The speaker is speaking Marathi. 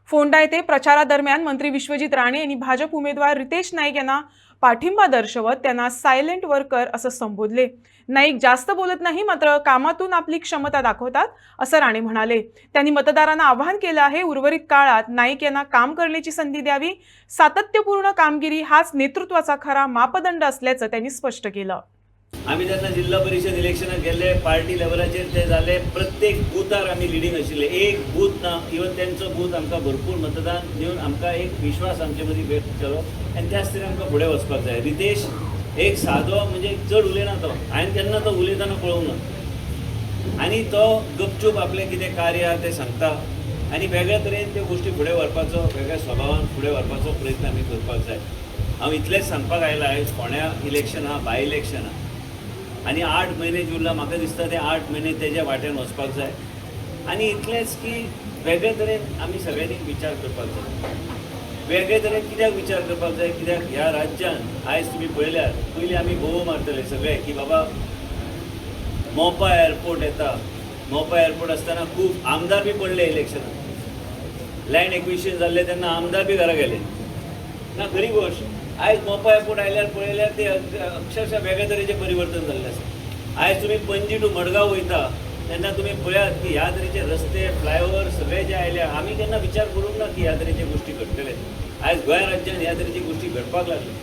फोंडा येथे प्रचारादरम्यान मंत्री विश्वजित राणे यांनी भाजप उमेदवार रितेश नाईक यांना पाठिंबा दर्शवत त्यांना सायलेंट वर्कर असं संबोधले। नाईक जास्त बोलत नाही, मात्र कामातून आपली क्षमता दाखवतात असं राणे म्हणाले। त्यांनी मतदारांना आवाहन केलं आहे, उर्वरित काळात नाईक यांना काम करण्याची संधी द्यावी। सातत्यपूर्ण कामगिरी हाच नेतृत्वाचा खरा मापदंड असल्याचं त्यांनी स्पष्ट केलं। आम्ही त्यांना जिल्हा परिषद इलेक्शन गेले, पार्टी लेवलाचेर ते झाले, प्रत्येक बुथार आम्ही लिडिंग आशिल्ले। एक बूथ ना इवन त्यांचं बूथ आमकां भरपूर मतदान दिवन आमकां एक विश्वास आमचे मदीं व्यक्त केलो आनी त्याच तरेन आमकां फुडें वचपाक जाय। रितेश एक सादो म्हणजे चड उलयना तो, हांवें केन्ना तो उलयतना पळोवंक ना आनी तो गपचूप आपलें कितें कार्य आहा तें सांगता आनी वेगळ्या तरेन त्यो गोश्टी फुडें व्हरपाचो, वेगळ्या स्वभावान फुडें व्हरपाचो प्रयत्न आमी करपाक जाय। हांव इतलेंच सांगपाक आयला, आयज फोंड्या इलेक्शन आहा, बाय इलेक्शन आहा आनी 8 म्हयने उरला। म्हाका दिसता ते 8 म्हयने तेज्या वाटेन वचपाक जाय आनी इतलेंच की वेगळे तरेन आमी सगळ्यांनी विचार करपाक जाय। वेगळे तरेन कित्याक विचार करपाक जाय, कित्याक ह्या राज्यान आयज तुमी पळयल्यार पयलीं आमी भोव मारतले सगळे की बाबा मोपा एअरपोर्ट येता, मोपा एअरपोर्ट आसतना खूब आमदार बी पडले इलेक्शनाक, लँड एक्विजिशन जाल्ले तेन्ना आमदार बी घरा गेले ना, खरी गोश्ट। आयज मोपा एअरपोर्ट आयल्यार पळयल्यार ते अक्षरशः वेगळे तरेचें परिवर्तन जाल्लें आसा। आयज तुमी पणजी टू मडगांव वयता तेन्ना तुमी पळयात की ह्या तरेचे रस्ते, फ्लायओव्हर सगळे जे आयल्या, आमी केन्ना विचार करूंक ना की ह्या तरेचे गोश्टी घडटले। आयज गोंय राज्यान ह्या तरेची गोश्टी घडपाक लागले।